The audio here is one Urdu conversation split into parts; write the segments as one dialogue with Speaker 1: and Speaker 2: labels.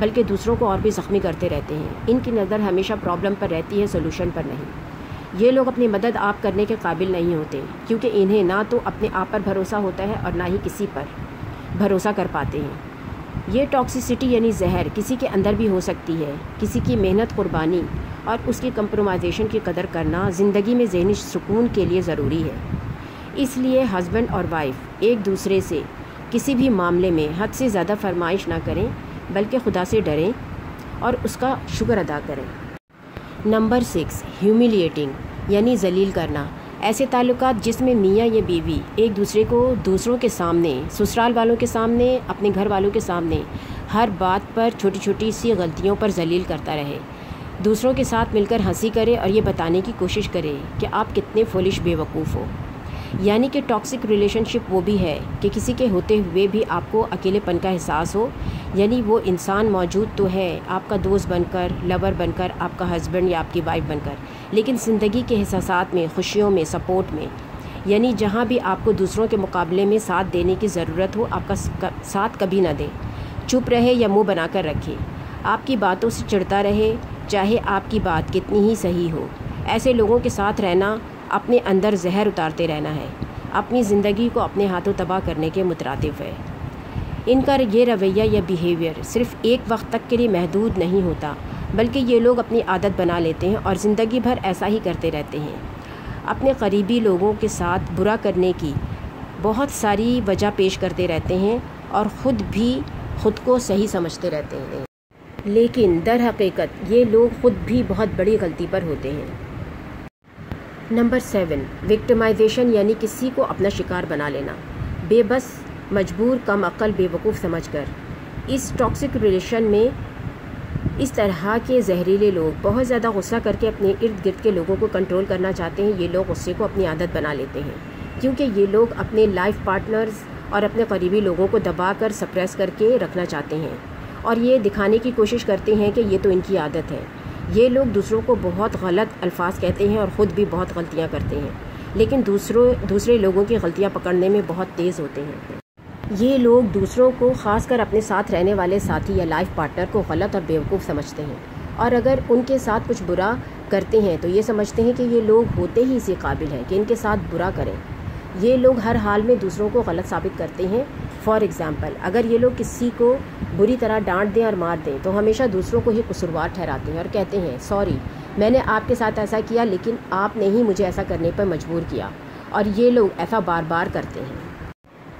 Speaker 1: بلکہ دوسروں کو اور بھی زخمی کرتے رہتے ہیں۔ ان کی نظر ہمیشہ پرابلم پر رہتی ہے، سولوشن پر نہیں۔ یہ لوگ اپنی مدد آپ کرنے کے قابل نہیں ہوتے، کیونکہ انہیں نہ تو اپنے آپ پر بھروسہ ہوتا ہے اور نہ ہی کسی پر بھروسہ کر پاتے ہیں۔ یہ ٹاکسیسٹی یعنی زہر کسی کے اندر بھی ہو سکتی ہے۔ کسی کی محنت، قربانی اور اس کی کمپرومائزیشن کی قدر کرنا زندگی میں ذہنی سکون کے لیے ضروری ہے۔ اس لیے ہسبینڈ اور وائف ایک دوسرے سے کسی بھی معاملے میں حد سے زیادہ فرمائش نہ کریں، بلکہ خدا سے ڈریں اور اس کا شکر ادا کریں۔ نمبر 6، ہیوملیٹنگ یعنی ذلیل کرنا۔ ایسے تعلقات جس میں میاں یا بیوی ایک دوسرے کو دوسروں کے سامنے، سسرال والوں کے سامنے، اپنے گھر والوں کے سامنے ہر بات پر چھوٹی چھوٹی سی غلطیوں پر ذلیل کرتا رہے، دوسروں کے ساتھ مل کر ہنسی کرے اور یہ بتانے کی کوشش کرے کہ آپ کتنے فولش بے وقوف ہو۔ یعنی کہ ٹاکسک ریلیشن شپ وہ بھی ہے کہ کسی کے ہوتے ہوئے بھی آپ کو اکیلے پن کا احساس ہو، یعنی وہ انسان موجود تو ہے آپ کا دوست بن کر، لور بن کر، آپ کا ہسبینڈ یا آپ کی وائف بن کر، لیکن زندگی کے احساسات میں، خوشیوں میں، سپورٹ میں، یعنی جہاں بھی آپ کو دوسروں کے مقابلے میں ساتھ دینے کی ضرورت ہو، آپ کا ساتھ کبھی نہ دے، چپ رہے یا منہ بنا کر رکھے، آپ کی باتوں سے چڑھتا رہے چاہے آپ کی بات کتنی ہی صحیح ہو۔ ایسے لوگوں کے ساتھ رہنا اپنے اندر زہر اتارتے رہنا ہے، اپنی زندگی کو اپنے ہاتھوں تباہ کرنے کے مترادف ہے۔ ان کا یہ رویہ یا بیہیویئر صرف ایک وقت تک کے لیے محدود نہیں ہوتا، بلکہ یہ لوگ اپنی عادت بنا لیتے ہیں اور زندگی بھر ایسا ہی کرتے رہتے ہیں۔ اپنے قریبی لوگوں کے ساتھ برا کرنے کی بہت ساری وجہ پیش کرتے رہتے ہیں اور خود بھی خود کو صحیح سمجھتے رہتے ہیں، لیکن در حقیقت یہ لوگ خود بھی بہت بڑی غلطی پر ہوتے ہیں۔ نمبر 7، وکٹمائزیشن یعنی کسی کو اپنا شکار بنا لینا، بے بس، مجبور، کم عقل، بے وقوف سمجھ کر۔ اس ٹاکسک ریلیشن میں اس طرح کے زہریلے لوگ بہت زیادہ غصہ کر کے اپنے ارد گرد کے لوگوں کو کنٹرول کرنا چاہتے ہیں۔ یہ لوگ غصے کو اپنی عادت بنا لیتے ہیں، کیونکہ یہ لوگ اپنے لائف پارٹنرز اور اپنے قریبی لوگوں کو دبا کر، سپریس کر کے رکھنا چاہتے ہیں اور یہ دکھانے کی کوشش کرتے ہیں کہ یہ تو ان کی عادت ہے۔ یہ لوگ دوسروں کو بہت غلط الفاظ کہتے ہیں اور خود بھی بہت غلطیاں کرتے ہیں، لیکن دوسرے لوگوں کی غلطیاں پکڑنے میں بہت تیز ہوتے ہیں۔ یہ لوگ دوسروں کو، خاص کر اپنے ساتھ رہنے والے ساتھی یا لائف پارٹنر کو غلط اور بیوقوف سمجھتے ہیں، اور اگر ان کے ساتھ کچھ برا کرتے ہیں تو یہ سمجھتے ہیں کہ یہ لوگ ہوتے ہی اسی قابل ہیں کہ ان کے ساتھ برا کریں۔ یہ لوگ ہر حال میں دوسروں کو غلط ثابت کرتے ہیں۔ فار ایگزامپل، اگر یہ لوگ کسی کو بری طرح ڈانٹ دیں اور مار دیں تو ہمیشہ دوسروں کو ہی قصوروار ٹھہراتے ہیں اور کہتے ہیں سوری، میں نے آپ کے ساتھ ایسا کیا لیکن آپ نے ہی مجھے ایسا کرنے پر مجبور کیا، اور یہ لوگ ایسا بار بار کرتے ہیں۔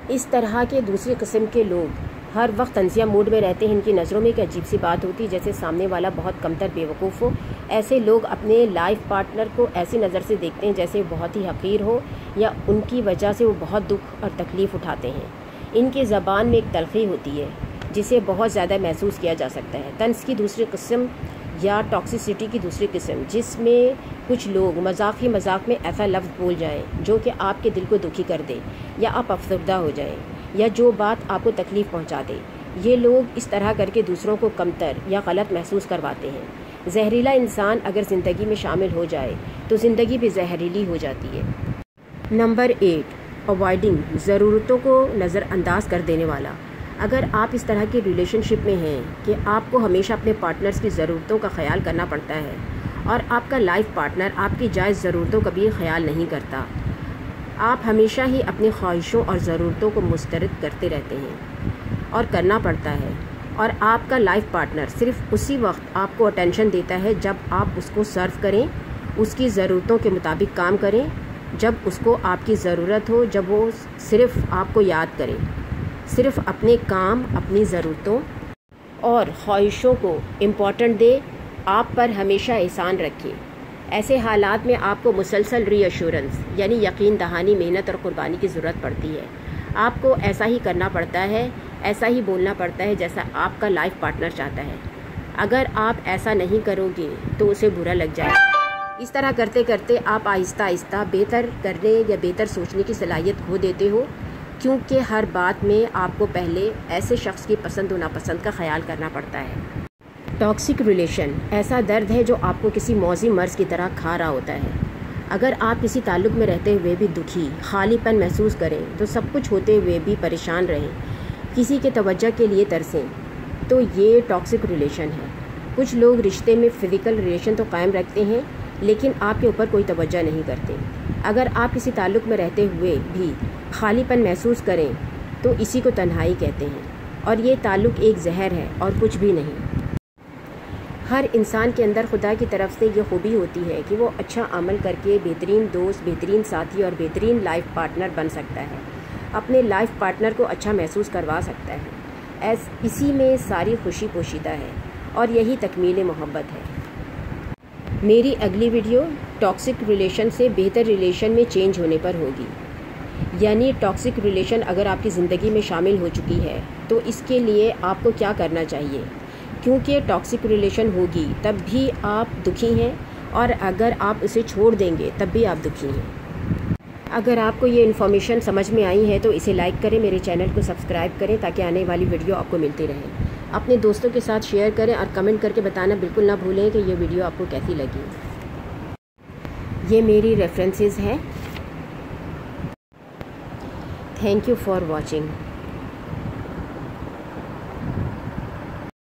Speaker 1: اس طرح کے دوسری قسم کے لوگ ہر وقت تنزیہ موڈ میں رہتے ہیں۔ ان کی نظروں میں ایک عجیب سی بات ہوتی ہے جیسے سامنے والا بہت کمتر بے وقوف ہو۔ ایسے لوگ اپنے لائف پارٹنر کو ایسی نظر سے دیکھتے ہیں جیسے وہ بہت ہی حقیر ہو یا ان کی وجہ سے وہ بہت دکھ اور تکلیف اٹھاتے ہیں۔ ان کی زبان میں ایک تلخی ہوتی ہے جسے بہت زیادہ محسوس کیا جا سکتا ہے۔ طنز کی دوسری قسم یا ٹاکسیسٹی کی دوسری قسم، جس میں کچھ لوگ مذاق میں ایسا لفظ بول جائیں جو کہ آپ کے دل کو دکھی کر دے یا آپ افسردہ ہو جائیں یا جو بات آپ کو تکلیف پہنچا دے۔ یہ لوگ اس طرح کر کے دوسروں کو کمتر یا غلط محسوس کرواتے ہیں۔ زہریلا انسان اگر زندگی میں شامل ہو جائے تو زندگی بھی زہریلی ہو جاتی ہے۔ نمبر 8، اوائڈنگ، ضرورتوں کو نظر انداز کر دینے والا۔ اگر آپ اس طرح کی ریلیشن شپ میں ہیں کہ آپ کو ہمیشہ اپنے پارٹنرز کی ضرورتوں کا خیال کرنا پڑتا ہے اور آپ کا لائف پارٹنر آپ کی جائز ضرورتوں کا بھی خیال نہیں کرتا، آپ ہمیشہ ہی اپنی خواہشوں اور ضرورتوں کو مسترد کرتے رہتے ہیں اور کرنا پڑتا ہے، اور آپ کا لائف پارٹنر صرف اسی وقت آپ کو اٹینشن دیتا ہے جب آپ اس کو سرو کریں، اس کی ضرورتوں کے مطابق کام کریں، جب اس کو آپ کی ضرورت ہو، جب وہ صرف آپ کو یاد کرے، صرف اپنے کام، اپنی ضرورتوں اور خواہشوں کو امپورٹنٹ دے، آپ پر ہمیشہ احسان رکھے۔ ایسے حالات میں آپ کو مسلسل ری ایشورنس یعنی یقین دہانی، محنت اور قربانی کی ضرورت پڑتی ہے۔ آپ کو ایسا ہی کرنا پڑتا ہے، ایسا ہی بولنا پڑتا ہے جیسا آپ کا لائف پارٹنر چاہتا ہے۔ اگر آپ ایسا نہیں کرو گے تو اسے برا لگ جائے گا۔ اس طرح کرتے کرتے آپ آہستہ آہستہ بہتر کرنے یا بہتر سوچنے کی صلاحیت کھو دیتے ہو، کیونکہ ہر بات میں آپ کو پہلے ایسے شخص کی پسند و ناپسند کا خیال کرنا پڑتا ہے۔ ٹاکسک ریلیشن ایسا درد ہے جو آپ کو کسی موذی مرض کی طرح کھا رہا ہوتا ہے۔ اگر آپ کسی تعلق میں رہتے ہوئے بھی دکھی، خالی پن محسوس کریں تو سب کچھ ہوتے ہوئے بھی پریشان رہیں، کسی کے توجہ کے لیے ترسیں، تو یہ ٹاکسک ریلیشن ہے۔ کچھ لوگ رشتے میں فزیکل ریلیشن تو قائم رکھتے ہیں لیکن آپ کے اوپر کوئی توجہ نہیں کرتے۔ اگر آپ کسی تعلق میں رہتے ہوئے بھی خالی پن محسوس کریں تو اسی کو تنہائی کہتے ہیں، اور یہ تعلق ایک زہر ہے اور کچھ بھی نہیں۔ ہر انسان کے اندر خدا کی طرف سے یہ خوبی ہوتی ہے کہ وہ اچھا عمل کر کے بہترین دوست، بہترین ساتھی اور بہترین لائف پارٹنر بن سکتا ہے، اپنے لائف پارٹنر کو اچھا محسوس کروا سکتا ہے۔ اسی میں ساری خوشی پوشیدہ ہے اور یہی تکمیل محبت ہے۔ میری اگلی ویڈیو ٹاکسک ریلیشن سے بہتر ریلیشن میں چینج ہونے پر ہوگی، یعنی ٹاکسک ریلیشن اگر آپ کی زندگی میں شامل ہو چکی ہے تو اس کے لیے آپ کو کیا کرنا چاہیے، کیونکہ ٹاکسک ریلیشن ہوگی تب بھی آپ دکھی ہیں اور اگر آپ اسے چھوڑ دیں گے تب بھی آپ دکھی ہیں۔ اگر آپ کو یہ انفارمیشن سمجھ میں آئی ہے تو اسے لائک کریں، میرے چینل کو سبسکرائب کریں تاکہ آنے والی ویڈیو آپ کو ملتی رہے۔ اپنے دوستوں کے ساتھ شیئر کریں اور کمنٹ کر کے بتانا بالکل نہ بھولیں کہ یہ ویڈیو آپ کو کیسی لگی۔ یہ میری ریفرنسز ہیں۔ Thank you for watching.